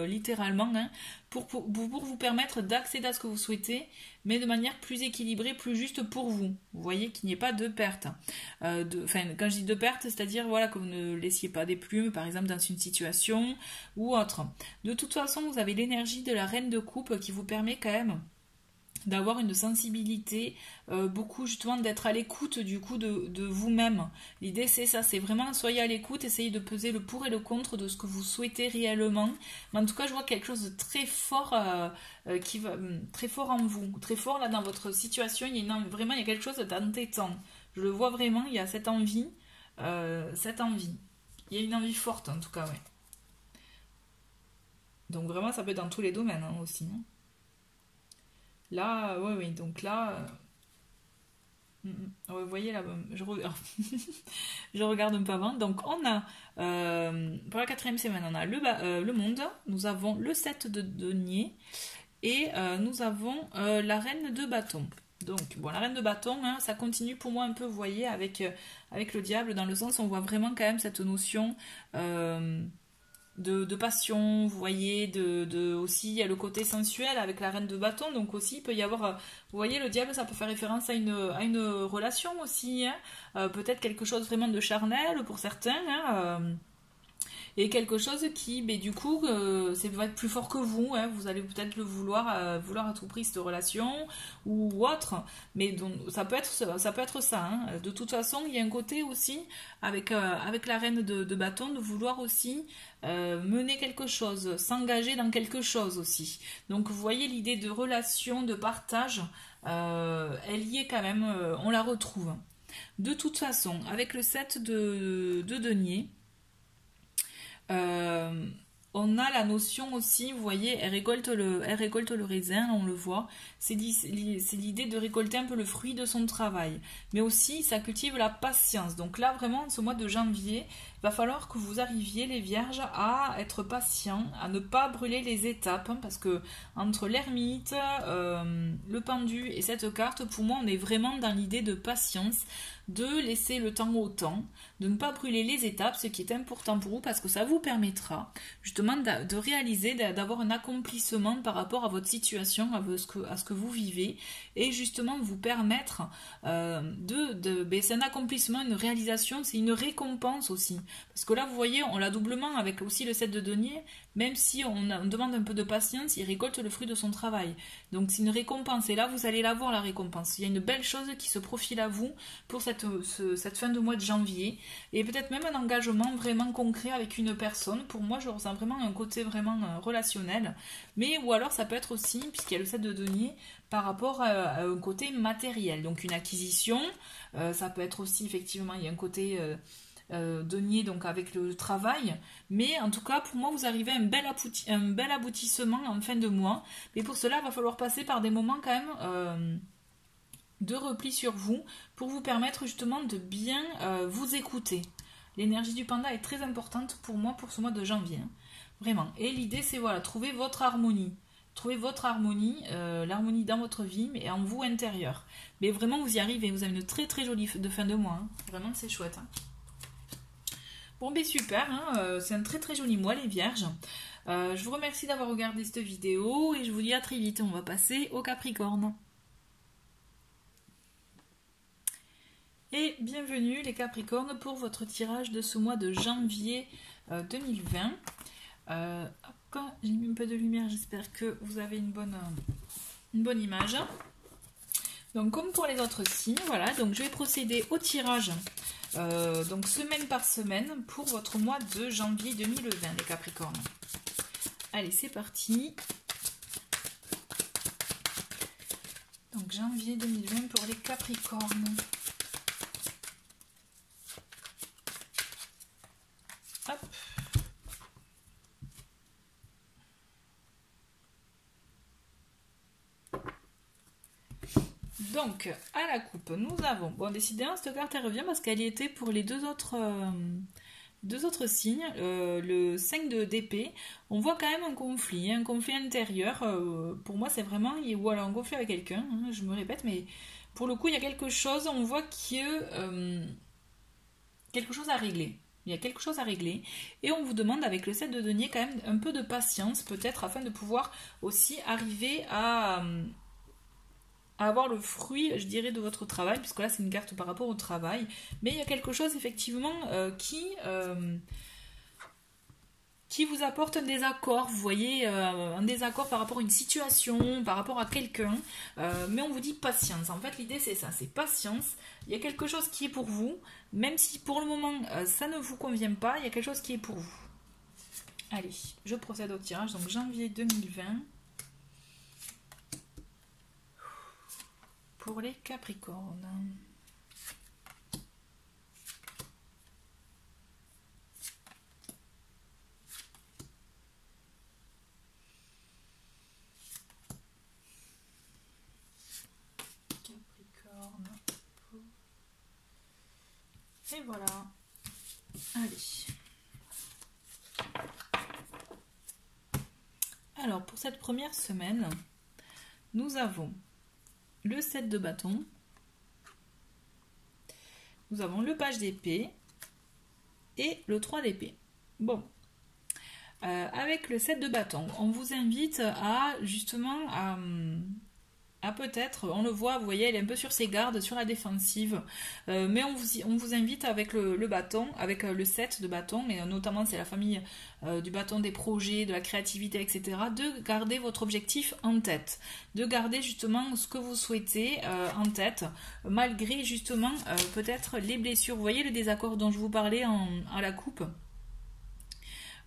littéralement hein, pour vous permettre d'accéder à ce que vous souhaitez, mais de manière plus équilibrée, plus juste pour vous. Vous voyez qu'il n'y ait pas de perte. Quand je dis de perte, c'est-à-dire voilà, que vous ne laissiez pas des plumes, par exemple, dans une situation ou autre. De toute façon, vous avez l'énergie de la reine de coupe qui vous permet quand même d'avoir une sensibilité, beaucoup justement d'être à l'écoute du coup de vous-même. L'idée c'est ça, c'est vraiment soyez à l'écoute, essayez de peser le pour et le contre de ce que vous souhaitez réellement. Mais en tout cas je vois quelque chose de très fort qui va très fort en vous, très fort là dans votre situation. Vraiment il y a quelque chose d'entêtant. Je le vois vraiment, il y a cette envie. Il y a une envie forte en tout cas, ouais. Donc vraiment ça peut être dans tous les domaines hein, aussi. Hein. Là, oui, donc là, vous voyez là, je regarde un peu avant. Donc on a, pour la quatrième semaine, on a le monde, nous avons le 7 de denier et nous avons la reine de bâton. Donc, bon, la reine de bâton, hein, ça continue pour moi un peu, vous voyez, avec le diable, dans le sens où on voit vraiment quand même cette notion de passion, vous voyez, aussi il y a le côté sensuel avec la reine de bâton, donc aussi il peut y avoir, vous voyez, le diable ça peut faire référence à une relation aussi, hein, peut-être quelque chose vraiment de charnel pour certains, hein, et quelque chose qui, ben, du coup, va être plus fort que vous, hein. Vous allez peut-être le vouloir à tout prix cette relation ou autre, mais donc, ça peut être ça, hein. De toute façon, il y a un côté aussi avec la reine de bâton de vouloir aussi mener quelque chose, s'engager dans quelque chose aussi. Donc vous voyez l'idée de relation, de partage, elle y est quand même, on la retrouve. De toute façon, avec le 7 de denier, on a la notion aussi, vous voyez, elle récolte le raisin, on le voit. C'est l'idée de récolter un peu le fruit de son travail. Mais aussi, ça cultive la patience. Donc là, vraiment, ce mois de janvier, il va falloir que vous arriviez, les vierges, à être patients, à ne pas brûler les étapes. Hein, parce que entre l'ermite, le pendu et cette carte, pour moi, on est vraiment dans l'idée de patience, de laisser le temps au temps, de ne pas brûler les étapes, ce qui est important pour vous, parce que ça vous permettra justement de réaliser, d'avoir un accomplissement par rapport à votre situation, à ce que vous vivez, et justement vous permettre c'est un accomplissement, une réalisation, c'est une récompense aussi. Parce que là, vous voyez, on l'a doublement avec aussi le 7 de denier, même si on demande un peu de patience, il récolte le fruit de son travail. Donc c'est une récompense, et là vous allez l'avoir la récompense. Il y a une belle chose qui se profile à vous pour cette fin de mois de janvier, et peut-être même un engagement vraiment concret avec une personne. Pour moi, je ressens vraiment un côté vraiment relationnel, mais ou alors ça peut être aussi, puisqu'il y a le 7 de denier, par rapport à un côté matériel, donc une acquisition, ça peut être aussi effectivement, il y a un côté denier, donc avec le travail, mais en tout cas pour moi vous arrivez à un bel aboutissement en fin de mois, mais pour cela il va falloir passer par des moments quand même de repli sur vous pour vous permettre justement de bien vous écouter. L'énergie du panda est très importante pour moi pour ce mois de janvier, hein. Vraiment. Et l'idée c'est voilà, trouver votre harmonie. Trouvez votre harmonie, l'harmonie dans votre vie et en vous intérieur. Mais vraiment vous y arrivez, vous avez une très très jolie fin de mois, hein. Vraiment c'est chouette, hein. Bon ben super, hein, c'est un très très joli mois les vierges. Je vous remercie d'avoir regardé cette vidéo et je vous dis à très vite. On va passer au Capricorne. Et bienvenue les Capricornes pour votre tirage de ce mois de janvier 2020. Hop, j'ai mis un peu de lumière, j'espère que vous avez une bonne image. Donc comme pour les autres signes, voilà, donc je vais procéder au tirage donc semaine par semaine pour votre mois de janvier 2020 les Capricornes. Allez, c'est parti. Donc janvier 2020 pour les Capricornes. Hop. Donc, à la coupe, nous avons... Bon, décidément, cette carte, elle revient parce qu'elle y était pour les deux autres signes. Le 5 d'épée, on voit quand même un conflit intérieur. Pour moi, c'est vraiment... Ou alors un conflit avec quelqu'un, hein, je me répète, mais pour le coup, il y a quelque chose, on voit qu'il y a quelque chose à régler. Il y a quelque chose à régler. Et on vous demande, avec le 7 de denier, quand même un peu de patience, peut-être, afin de pouvoir aussi arriver à avoir le fruit, je dirais, de votre travail, puisque là c'est une carte par rapport au travail, mais il y a quelque chose effectivement qui vous apporte un désaccord, vous voyez, un désaccord par rapport à une situation, par rapport à quelqu'un, mais on vous dit patience. En fait l'idée c'est ça, c'est patience. Il y a quelque chose qui est pour vous, même si pour le moment ça ne vous convient pas, il y a quelque chose qui est pour vous. Allez, je procède au tirage, donc janvier 2020. Pour les Capricornes. Capricorne. Et voilà. Allez. Alors, pour cette première semaine, nous avons le 7 de bâton, nous avons le page d'épée et le 3 d'épée. Bon, avec le 7 de bâton, on vous invite à justement à à peut-être, on le voit, vous voyez, elle est un peu sur ses gardes, sur la défensive, mais on vous invite avec le bâton, avec le set de bâton, mais notamment c'est la famille du bâton des projets, de la créativité, etc., de garder votre objectif en tête, de garder justement ce que vous souhaitez en tête, malgré justement peut-être les blessures. Vous voyez le désaccord dont je vous parlais à la coupe.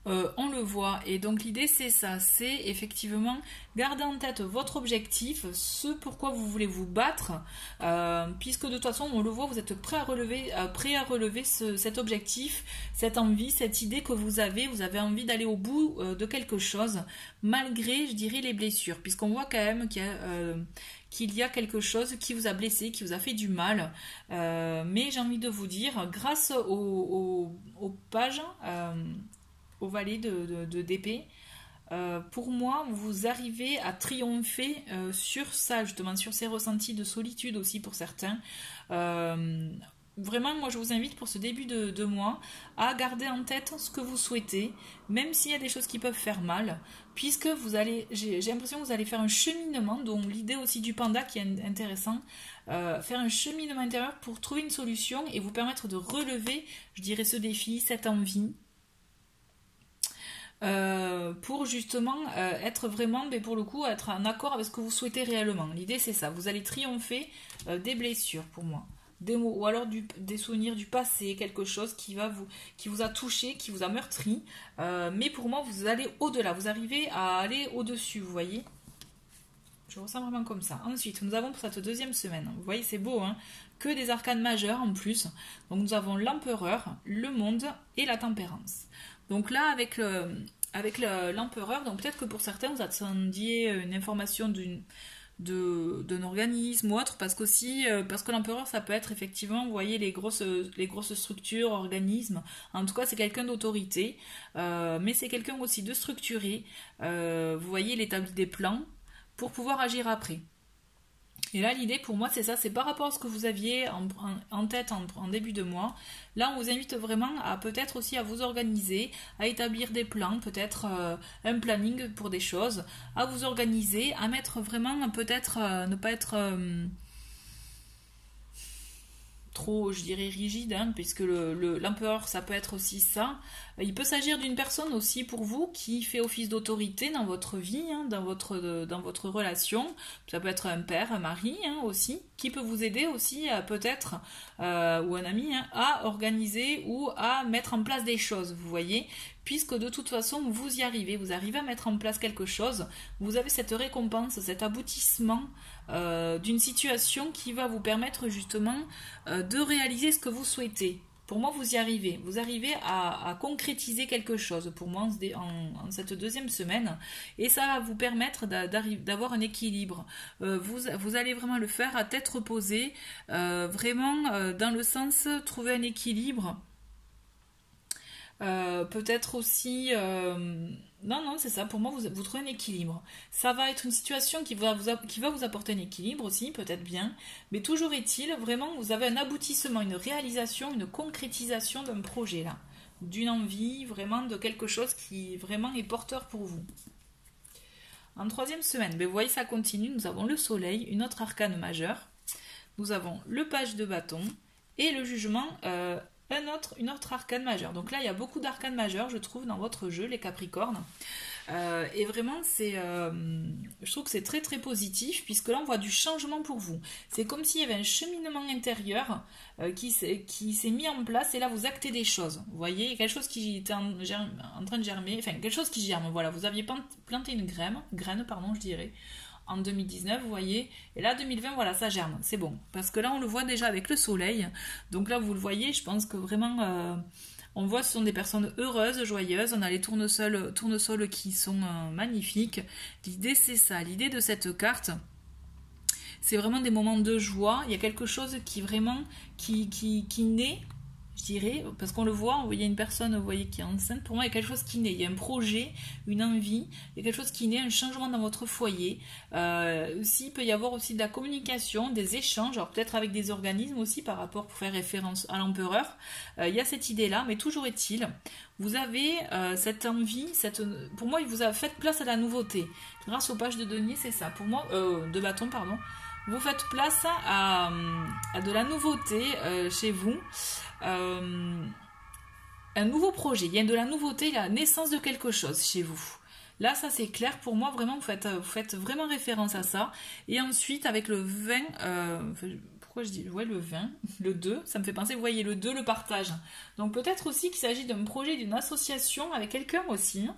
On le voit, et donc l'idée c'est ça, c'est effectivement garder en tête votre objectif, ce pourquoi vous voulez vous battre, puisque de toute façon on le voit, vous êtes prêt à relever cet objectif, cette envie, cette idée que vous avez envie d'aller au bout de quelque chose, malgré, je dirais, les blessures, puisqu'on voit quand même qu'il y a quelque chose qui vous a blessé, qui vous a fait du mal, mais j'ai envie de vous dire, grâce aux pages, au valet d'épée, pour moi, vous arrivez à triompher sur ça, justement, sur ces ressentis de solitude aussi pour certains. Vraiment, moi, je vous invite pour ce début de mois à garder en tête ce que vous souhaitez, même s'il y a des choses qui peuvent faire mal, puisque j'ai l'impression que vous allez faire un cheminement, donc l'idée aussi du panda qui est intéressant, faire un cheminement intérieur pour trouver une solution et vous permettre de relever, je dirais, ce défi, cette envie, pour justement être vraiment, mais pour le coup, être en accord avec ce que vous souhaitez réellement. L'idée c'est ça, vous allez triompher des blessures pour moi, des mots, ou alors des souvenirs du passé, quelque chose qui vous a touché, qui vous a meurtri, mais pour moi vous allez au-delà, vous arrivez à aller au-dessus, vous voyez. Je ressens vraiment comme ça. Ensuite, nous avons pour cette deuxième semaine, vous voyez c'est beau, hein, que des arcanes majeures en plus. Donc nous avons l'empereur, le monde et la tempérance. Donc là, avec l'empereur, donc peut-être que pour certains, vous attendiez une information d'un organisme ou autre, parce que l'empereur, ça peut être effectivement, vous voyez, les grosses structures, organismes. En tout cas, c'est quelqu'un d'autorité, mais c'est quelqu'un aussi de structuré. Vous voyez, il établit des plans pour pouvoir agir après. Et là, l'idée pour moi, c'est ça, c'est par rapport à ce que vous aviez en tête en début de mois. Là, on vous invite vraiment à peut-être aussi à vous organiser, à établir des plans, peut-être un planning pour des choses, à vous organiser, à mettre vraiment peut-être, ne pas être trop, je dirais, rigide, hein, puisque l'empereur, ça peut être aussi ça. Il peut s'agir d'une personne aussi pour vous qui fait office d'autorité dans votre vie, hein, dans votre relation. Ça peut être un père, un mari, hein, aussi, qui peut vous aider aussi peut-être, ou un ami, hein, à organiser ou à mettre en place des choses, vous voyez, puisque de toute façon vous y arrivez, vous arrivez à mettre en place quelque chose, vous avez cette récompense, cet aboutissement d'une situation qui va vous permettre justement de réaliser ce que vous souhaitez. Pour moi, vous y arrivez. Vous arrivez à concrétiser quelque chose, pour moi, en cette deuxième semaine. Et ça va vous permettre d'avoir un équilibre. Vous allez vraiment le faire à tête reposée, vraiment dans le sens trouver un équilibre. Peut-être aussi... Non, c'est ça. Pour moi, vous trouvez un équilibre. Ça va être une situation qui va vous apporter un équilibre aussi, peut-être bien. Mais toujours est-il, vraiment, vous avez un aboutissement, une réalisation, une concrétisation d'un projet, là. D'une envie, vraiment, de quelque chose qui vraiment est porteur pour vous. En troisième semaine, vous voyez, ça continue. Nous avons le soleil, une autre arcane majeure. Nous avons le page de bâton et le jugement... une autre arcane majeure. Donc là, il y a beaucoup d'arcanes majeures, je trouve, dans votre jeu, les Capricornes. Et vraiment, je trouve que c'est très très positif, puisque là, on voit du changement pour vous. C'est comme s'il y avait un cheminement intérieur qui s'est mis en place, et là, vous actez des choses. Vous voyez, quelque chose qui était en train de germer, enfin, quelque chose qui germe. Voilà, vous aviez planté une graine, je dirais, en 2019, vous voyez, et là 2020, voilà, ça germe, c'est bon, parce que là on le voit déjà avec le soleil, donc là vous le voyez, je pense que vraiment on voit ce sont des personnes heureuses, joyeuses, on a les tournesols qui sont magnifiques. L'idée c'est ça, l'idée de cette carte, c'est vraiment des moments de joie, il y a quelque chose qui vraiment qui naît je dirais, parce qu'on le voit, vous voyez une personne, vous voyez, qui est enceinte, pour moi il y a quelque chose qui naît, il y a un projet, une envie, il y a quelque chose qui naît, un changement dans votre foyer. Aussi, il peut y avoir aussi de la communication, des échanges, alors peut-être avec des organismes aussi par rapport, pour faire référence à l'empereur. Il y a cette idée-là, mais toujours est-il, vous avez cette envie, pour moi, il vous a fait place à la nouveauté. Grâce aux pages de denier, c'est ça. Pour moi, de bâton, pardon. Vous faites place à de la nouveauté chez vous. Un nouveau projet, il y a de la nouveauté, la naissance de quelque chose chez vous. Là, ça c'est clair pour moi, vraiment, vous faites vraiment référence à ça. Et ensuite, avec le 20, pourquoi je dis, ouais, le 20, le 2, ça me fait penser, vous voyez, le 2, le partage. Donc peut-être aussi qu'il s'agit d'un projet, d'une association avec quelqu'un aussi.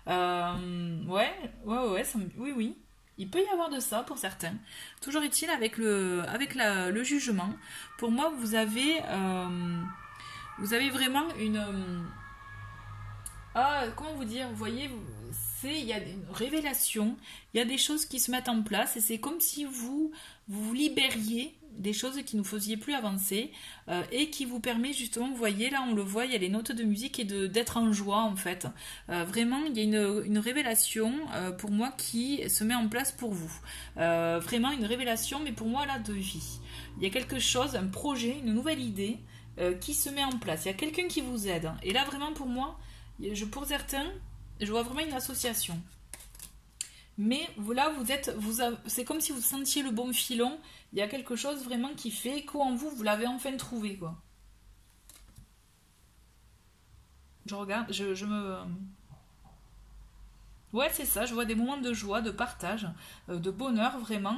Ouais, oui. Il peut y avoir de ça pour certains. Toujours est-il avec le jugement. Pour moi, vous avez vraiment une... comment vous dire? Vous voyez, il y a une révélation, il y a des choses qui se mettent en place et c'est comme si vous libériez des choses qui ne faisiez plus avancer et qui vous permet justement, vous voyez là on le voit, il y a les notes de musique et d'être en joie en fait. Vraiment il y a une révélation pour moi qui se met en place pour vous. Vraiment une révélation mais pour moi là de vie. Il y a quelque chose, un projet, une nouvelle idée qui se met en place. Il y a quelqu'un qui vous aide. Et là vraiment pour moi, pour certains, je vois vraiment une association. Mais c'est comme si vous sentiez le bon filon. Il y a quelque chose vraiment qui fait écho en vous. Vous l'avez enfin trouvé, quoi. Je regarde, ouais, c'est ça. Je vois des moments de joie, de partage, de bonheur vraiment,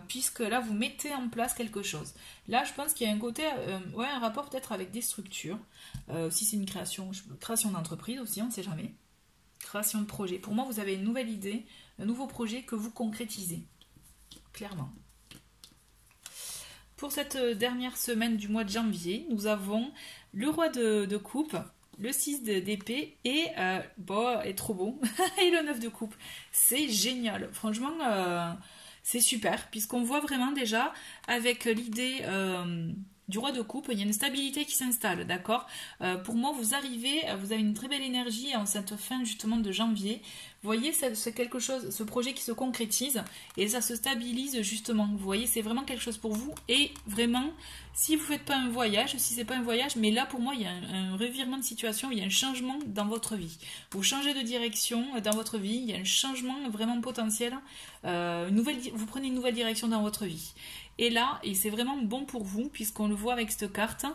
puisque là vous mettez en place quelque chose. Là, je pense qu'il y a un côté, ouais, un rapport peut-être avec des structures. Si c'est une création d'entreprise aussi, on ne sait jamais. Création de projet. Pour moi, vous avez une nouvelle idée, un nouveau projet que vous concrétisez. Clairement. Pour cette dernière semaine du mois de janvier, nous avons le roi de coupe, le 6 d'épée et est trop beau, et le 9 de coupe. C'est génial. Franchement, c'est super, puisqu'on voit vraiment déjà avec l'idée du roi de coupe, il y a une stabilité qui s'installe, d'accord. Pour moi, vous avez une très belle énergie en cette fin justement de janvier. Vous voyez, c'est quelque chose, ce projet qui se concrétise et ça se stabilise justement. Vous voyez, c'est vraiment quelque chose pour vous. Et vraiment, si vous ne faites pas un voyage, si c'est pas un voyage, mais là pour moi, il y a un revirement de situation, il y a un changement dans votre vie. Vous changez de direction dans votre vie, il y a un changement vraiment potentiel. Vous prenez une nouvelle direction dans votre vie. Et là, et c'est vraiment bon pour vous, puisqu'on le voit avec cette carte,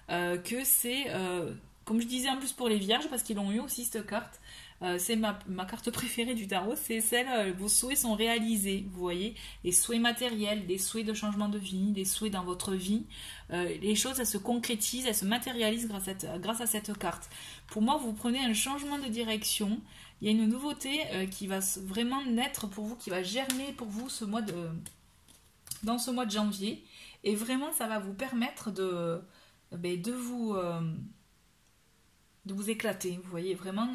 que c'est, comme je disais en plus pour les vierges, parce qu'ils l'ont eu aussi cette carte, c'est ma carte préférée du tarot, c'est celle, vos souhaits sont réalisés, vous voyez, les souhaits matériels, des souhaits de changement de vie, des souhaits dans votre vie, les choses, elles se concrétisent, elles se matérialisent grâce à cette carte. Pour moi, vous prenez un changement de direction, il y a une nouveauté qui va vraiment naître pour vous, qui va germer pour vous dans ce mois de janvier, et vraiment ça va vous permettre de vous éclater, vous voyez, vraiment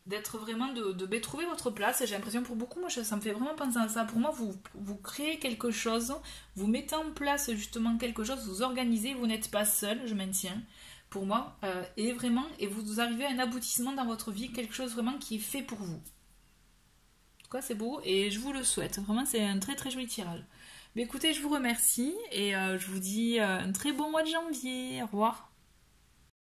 d'être vraiment de trouver votre place. J'ai l'impression pour beaucoup, moi ça me fait vraiment penser à ça. Pour moi, vous créez quelque chose, vous mettez en place justement quelque chose, vous organisez, vous n'êtes pas seul, je maintiens pour moi, et vous arrivez à un aboutissement dans votre vie, quelque chose vraiment qui est fait pour vous. Quoi, c'est beau et je vous le souhaite. Vraiment, c'est un très très joli tirage. Mais écoutez, je vous remercie et je vous dis un très bon mois de janvier. Au revoir.